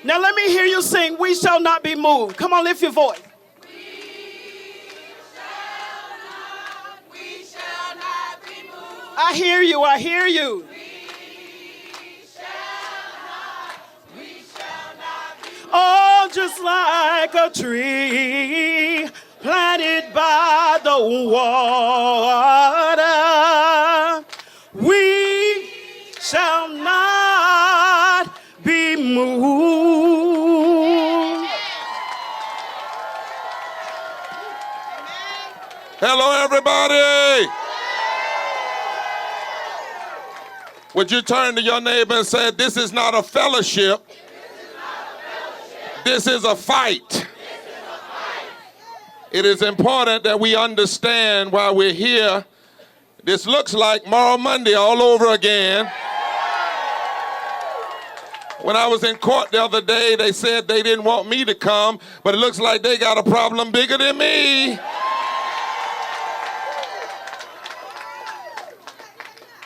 Now let me hear you sing, "We shall not be moved." Come on, lift your voice. We shall not be moved. I hear you, I hear you. We shall not be moved. Oh, just like a tree planted by the water, we shall not be moved. Hello, everybody. Would you turn to your neighbor and say, this is not a fellowship. This is a fight. It is important that we understand why we're here. This looks like Moral Monday all over again. When I was in court the other day, they said they didn't want me to come, but it looks like they got a problem bigger than me.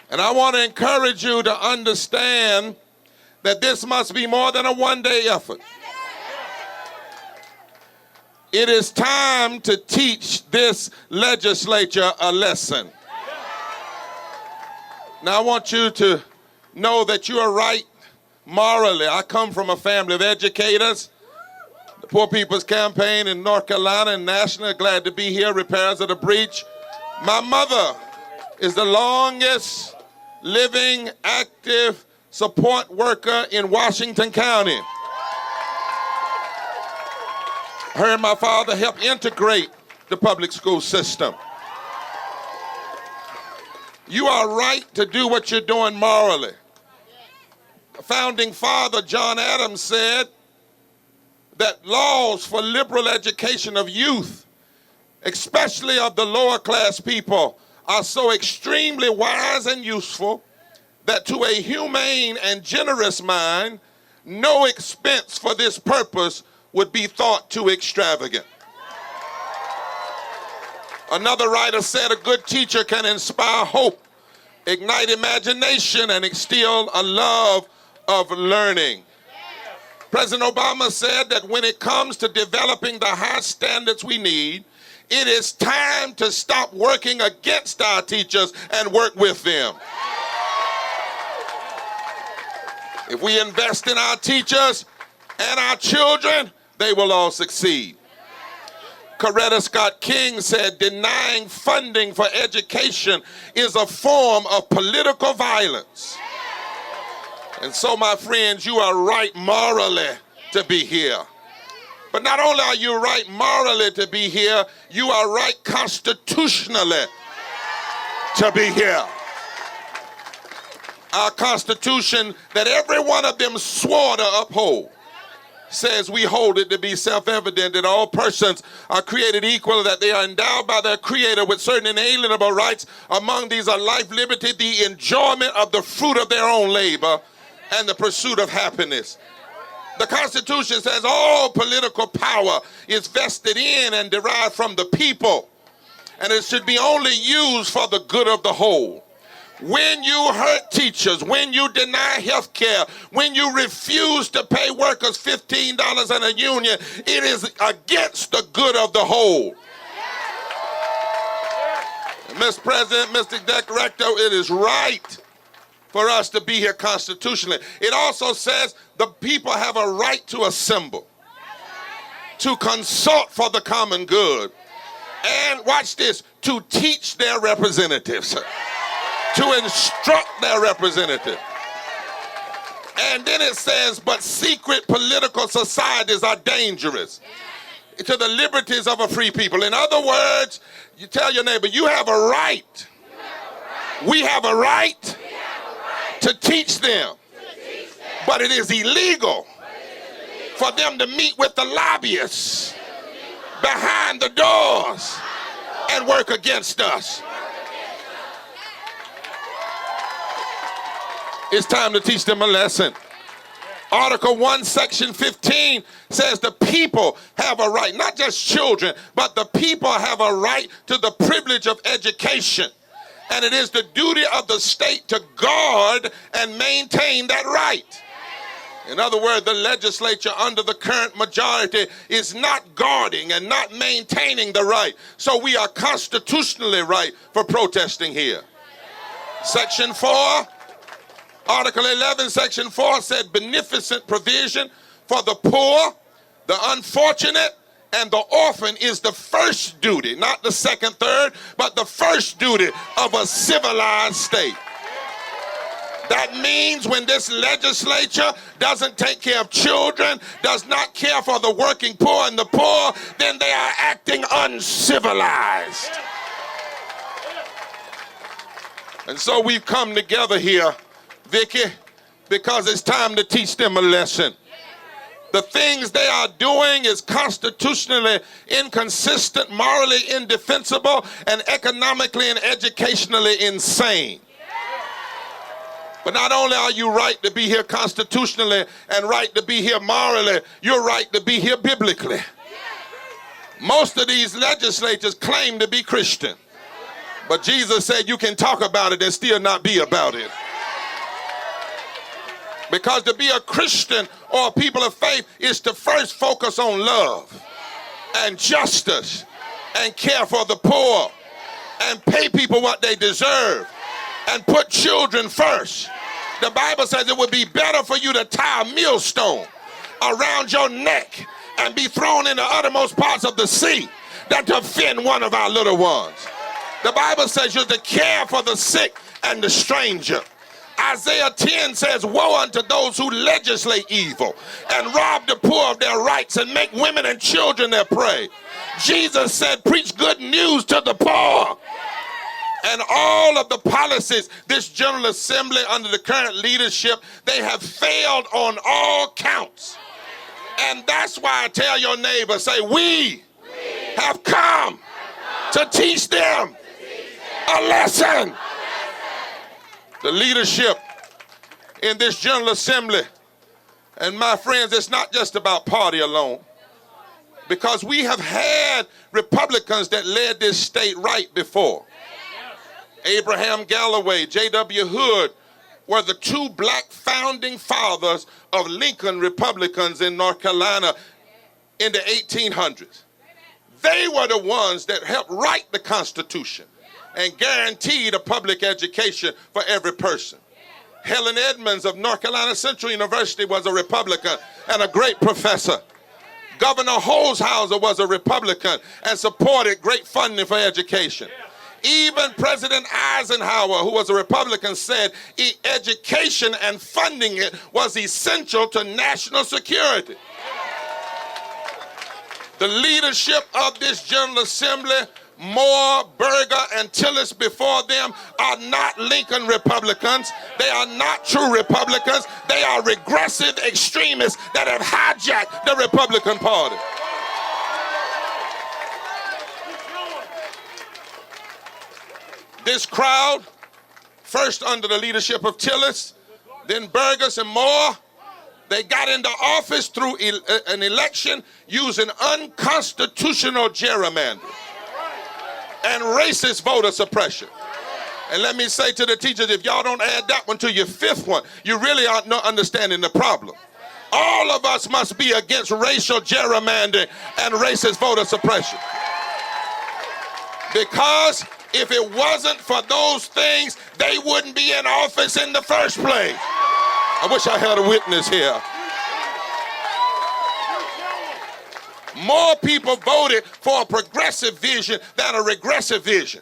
And I want to encourage you to understand that this must be more than a one-day effort. It is time to teach this legislature a lesson. Now I want you to know that you are right morally. I come from a family of educators. The Poor People's Campaign in North Carolina and national. Glad to be here. Repairs of the breach. My mother is the longest living active support worker in Washington County. Her and my father helped integrate the public school system. You are right to do what you're doing morally. The founding father, John Adams, said that laws for liberal education of youth, especially of the lower class people, are so extremely wise and useful that to a humane and generous mind, no expense for this purpose would be thought too extravagant. Another writer said a good teacher can inspire hope, ignite imagination, and instill a love of learning. President Obama said that when it comes to developing the high standards we need, it is time to stop working against our teachers and work with them. If we invest in our teachers and our children, they will all succeed. Coretta Scott King said, denying funding for education is a form of political violence. And so, my friends, you are right morally to be here. But not only are you right morally to be here, you are right constitutionally to be here. Our Constitution that every one of them swore to uphold says we hold it to be self-evident that all persons are created equal, that they are endowed by their Creator with certain inalienable rights. Among these are life, liberty, the enjoyment of the fruit of their own labor, and the pursuit of happiness. The Constitution says all political power is vested in and derived from the people, and it should be only used for the good of the whole. When you hurt teachers, when you deny health care, when you refuse to pay workers $15 in a union, it is against the good of the whole. Mr. President, Mr. Director, it is right for us to be here constitutionally. It also says the people have a right to assemble, to consult for the common good, and watch this, to teach their representatives, to instruct their representative. And then it says, but secret political societies are dangerous to the liberties of a free people. In other words, you tell your neighbor, you have a right. We have a right to teach them. But it is illegal for them to meet with the lobbyists behind the doors and work against us. It's time to teach them a lesson. Article 1, Section 15 says the people have a right, not just children, but the people have a right to the privilege of education. And it is the duty of the state to guard and maintain that right. In other words, the legislature under the current majority is not guarding and not maintaining the right. So we are constitutionally right for protesting here. Section 4, Article 11, Section 4 said beneficent provision for the poor, the unfortunate, and the orphan is the first duty, not the second, third, but the first duty of a civilized state. That means when this legislature doesn't take care of children, does not care for the working poor and the poor, then they are acting uncivilized. And so we've come together here, Vicky, because it's time to teach them a lesson. The things they are doing is constitutionally inconsistent, morally indefensible, and economically and educationally insane. But not only are you right to be here constitutionally and right to be here morally, you're right to be here biblically. Most of these legislators claim to be Christian. But Jesus said you can talk about it and still not be about it. Because to be a Christian or a people of faith is to first focus on love and justice and care for the poor and pay people what they deserve and put children first. The Bible says it would be better for you to tie a millstone around your neck and be thrown in the uttermost parts of the sea than to offend one of our little ones. The Bible says you're to care for the sick and the stranger. Isaiah 10 says, woe unto those who legislate evil and rob the poor of their rights and make women and children their prey. Jesus said, preach good news to the poor. And all of the policies, this General Assembly under the current leadership, they have failed on all counts. And that's why I tell your neighbor, say, we have come to teach them a lesson. The leadership in this General Assembly, and my friends, it's not just about party alone, because we have had Republicans that led this state right before. Abraham Galloway, J.W. Hood were the two black founding fathers of Lincoln Republicans in North Carolina in the 1800s. They were the ones that helped write the Constitution and guaranteed a public education for every person. Helen Edmonds of North Carolina Central University was a Republican and a great professor. Governor Holshouser was a Republican and supported great funding for education. Even President Eisenhower, who was a Republican, said education and funding it was essential to national security. The leadership of this General Assembly, Moore, Berger, and Tillis before them are not Lincoln Republicans. They are not true Republicans. They are regressive extremists that have hijacked the Republican Party. This crowd, first under the leadership of Tillis, then Burgess and Moore, they got into office through an election using unconstitutional gerrymandering and racist voter suppression. And let me say to the teachers, if y'all don't add that one to your fifth one, you really aren't not understanding the problem. All of us must be against racial gerrymandering and racist voter suppression. Because if it wasn't for those things, they wouldn't be in office in the first place. I wish I had a witness here. More people voted for a progressive vision than a regressive vision.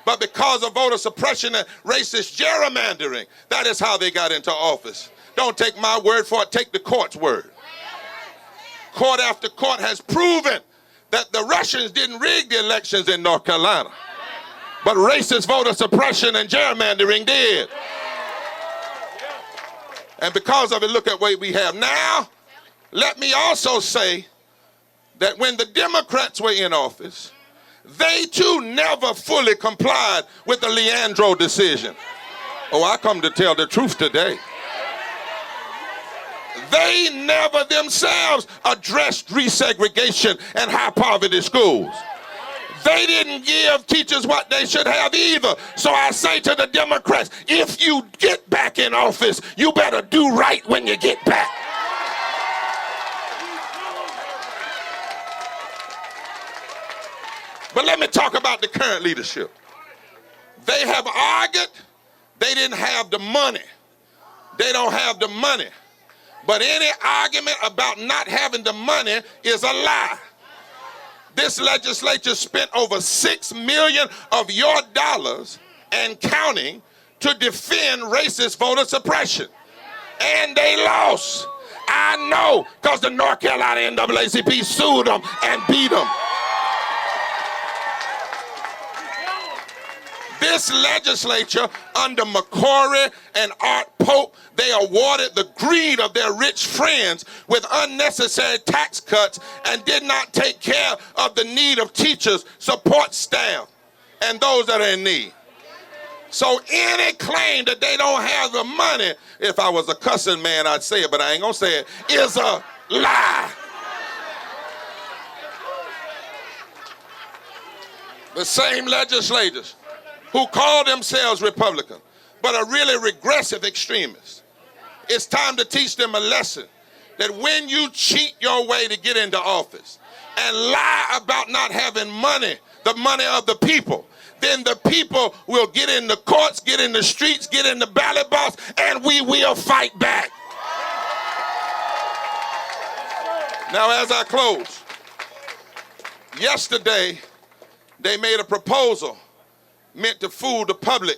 But because of voter suppression and racist gerrymandering, that is how they got into office. Don't take my word for it, take the court's word. Court after court has proven that the Russians didn't rig the elections in North Carolina, but racist voter suppression and gerrymandering did. And because of it, look at what we have now. Let me also say that when the Democrats were in office, they too never fully complied with the Leandro decision. Oh, I come to tell the truth today. They never themselves addressed resegregation and high poverty schools. They didn't give teachers what they should have either. So I say to the Democrats, if you get back in office, you better do right when you get back. But let me talk about the current leadership. They have argued. They didn't have the money. They don't have the money. But any argument about not having the money is a lie. This legislature spent over $6 million of your dollars and counting to defend racist voter suppression. And they lost. I know, because the North Carolina NAACP sued them and beat them. This legislature, under McCrory and Art Pope, they awarded the greed of their rich friends with unnecessary tax cuts and did not take care of the need of teachers, support staff, and those that are in need. So any claim that they don't have the money, if I was a cussing man, I'd say it, but I ain't gonna say it, is a lie. The same legislators who call themselves Republican, but are really regressive extremists. It's time to teach them a lesson that when you cheat your way to get into office and lie about not having money, the money of the people, then the people will get in the courts, get in the streets, get in the ballot box, and we will fight back. Now, as I close, yesterday they made a proposal meant to fool the public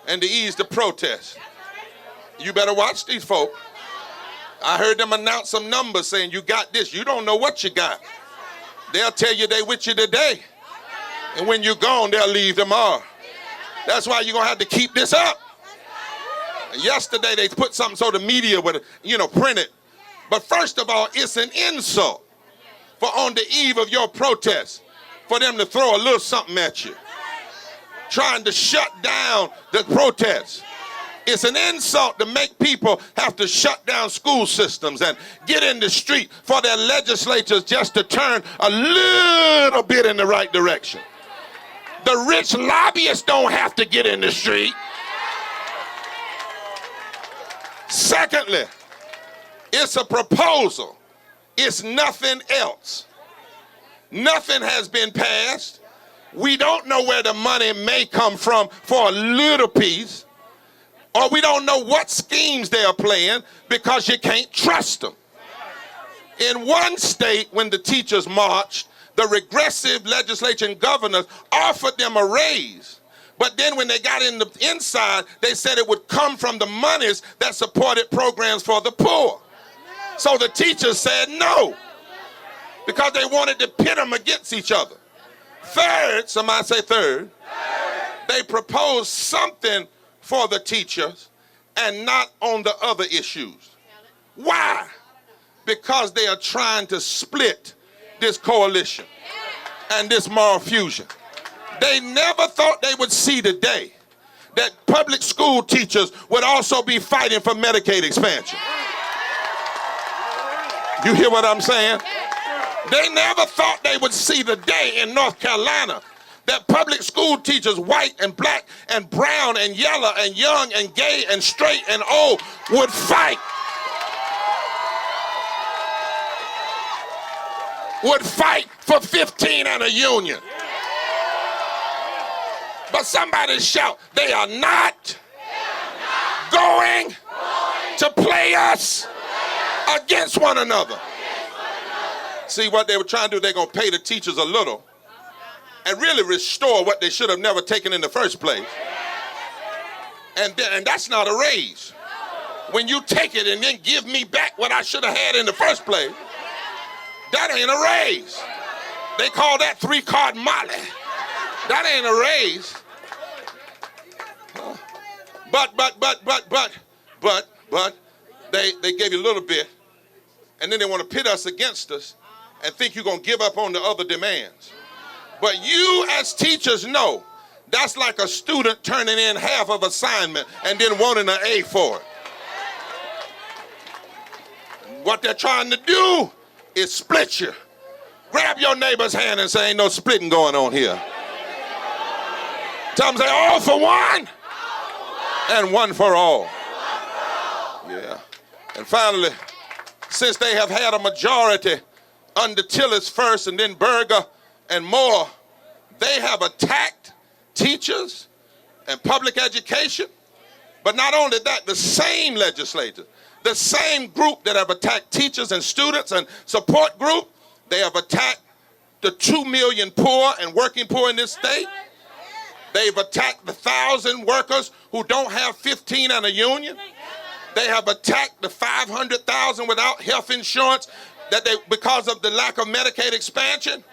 and to ease the protest. You better watch these folk. I heard them announce some numbers saying you got this. You don't know what you got. They'll tell you they with you today. And when you're gone, they'll leave tomorrow. That's why you're going to have to keep this up. Yesterday, they put something so the media would, print it. But first of all, it's an insult for on the eve of your protest, for them to throw a little something at you, trying to shut down the protest. It's an insult to make people have to shut down school systems and get in the street for their legislators just to turn a little bit in the right direction. The rich lobbyists don't have to get in the street. Secondly, it's a proposal. It's nothing else. Nothing has been passed. We don't know where the money may come from for a little piece, or we don't know what schemes they are playing because you can't trust them. In one state, when the teachers marched, the regressive legislature and governors offered them a raise. But then when they got in the inside, they said it would come from the monies that supported programs for the poor. So the teachers said no, because they wanted to pit them against each other. Third, somebody say third, they proposed something for the teachers and not on the other issues. Why? Because they are trying to split this coalition and this moral fusion. They never thought they would see the day that public school teachers would also be fighting for Medicaid expansion. You hear what I'm saying? They never thought they would see the day in North Carolina that public school teachers, white and black and brown and yellow and young and gay and straight and old, would fight. Would fight for 15 and a union. But somebody shout, they are not going to play us against one another. See what they were trying to do, they're going to pay the teachers a little and really restore what they should have never taken in the first place. And that's not a raise. When you take it and then give me back what I should have had in the first place, that ain't a raise. They call that 3-card molly. That ain't a raise. But they gave you a little bit, and then they want to pit us against us and think you're going to give up on the other demands. But you as teachers know that's like a student turning in half of assignment and then wanting an A for it. What they're trying to do is split you. Grab your neighbor's hand and say, ain't no splitting going on here. Tell them, say, all for one and one for all. Yeah. And finally, since they have had a majority under Tillis first and then Berger and Moore, They have attacked teachers and public education. But not only that, the same legislators, the same group that have attacked teachers and students and support group, they have attacked the 2 million poor and working poor in this state. They've attacked the 1,000 workers who don't have 15 and a union. They have attacked the 500,000 without health insurance because of the lack of Medicaid expansion.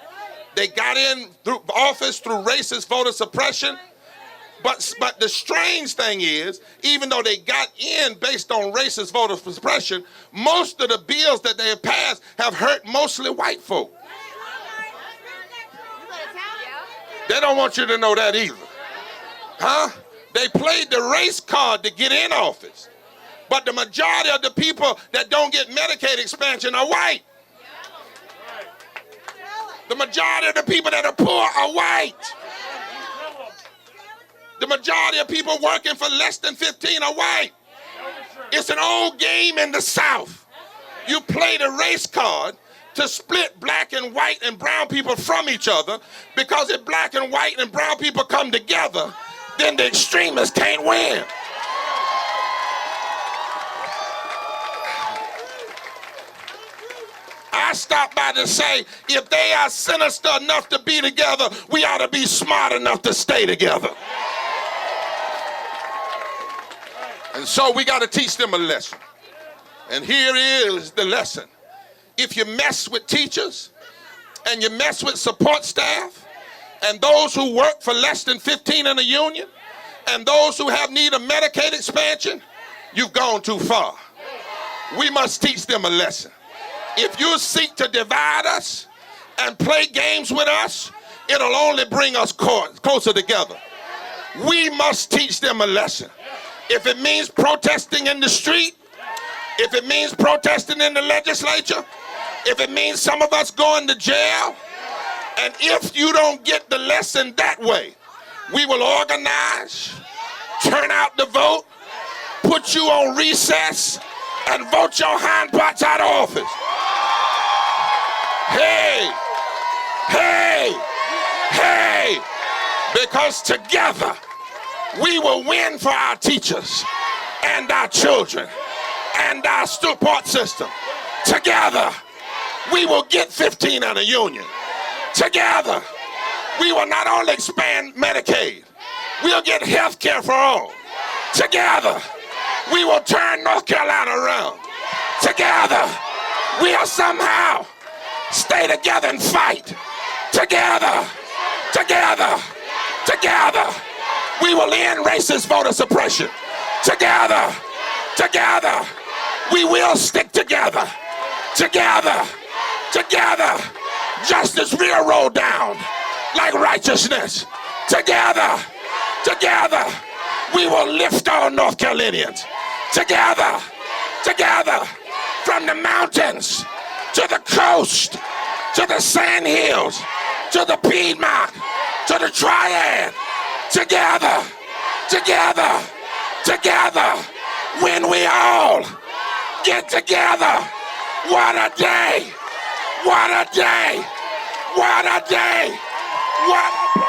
They got in through office through racist voter suppression. But the strange thing is, even though they got in based on racist voter suppression, most of the bills that they have passed have hurt mostly white folk. They don't want you to know that either. Huh? They played the race card to get in office. But the majority of the people that don't get Medicaid expansion are white. The majority of the people that are poor are white. The majority of people working for less than 15 are white. It's an old game in the South. You play the race card to split black and white and brown people from each other, because if black and white and brown people come together, then the extremists can't win. I stopped by to say, if they are sinister enough to be together, we ought to be smart enough to stay together. And so we got to teach them a lesson. And here is the lesson. If you mess with teachers and you mess with support staff and those who work for less than 15 in a union and those who have need of Medicaid expansion, you've gone too far. We must teach them a lesson. If you seek to divide us and play games with us, it'll only bring us closer together. We must teach them a lesson. If it means protesting in the street, if it means protesting in the legislature, if it means some of us going to jail, and if you don't get the lesson that way, we will organize, turn out the vote, put you on recess, and vote your hindparts out of office. Hey, hey, hey, because together we will win for our teachers and our children and our support system. Together we will get 15 and a union. Together we will not only expand Medicaid, we'll get health care for all. Together we will turn North Carolina around. Together we'll somehow stay together and fight. Together, together, together, we will end racist voter suppression. Together, together, we will stick together. Together, together, justice will roll down like righteousness. Together, together, we will lift all North Carolinians. Together, together, from the mountains to the coast, to the sand hills, to the Piedmont, to the Triad. Together, together, together, when we all get together. What a day! What a day! What a day! What a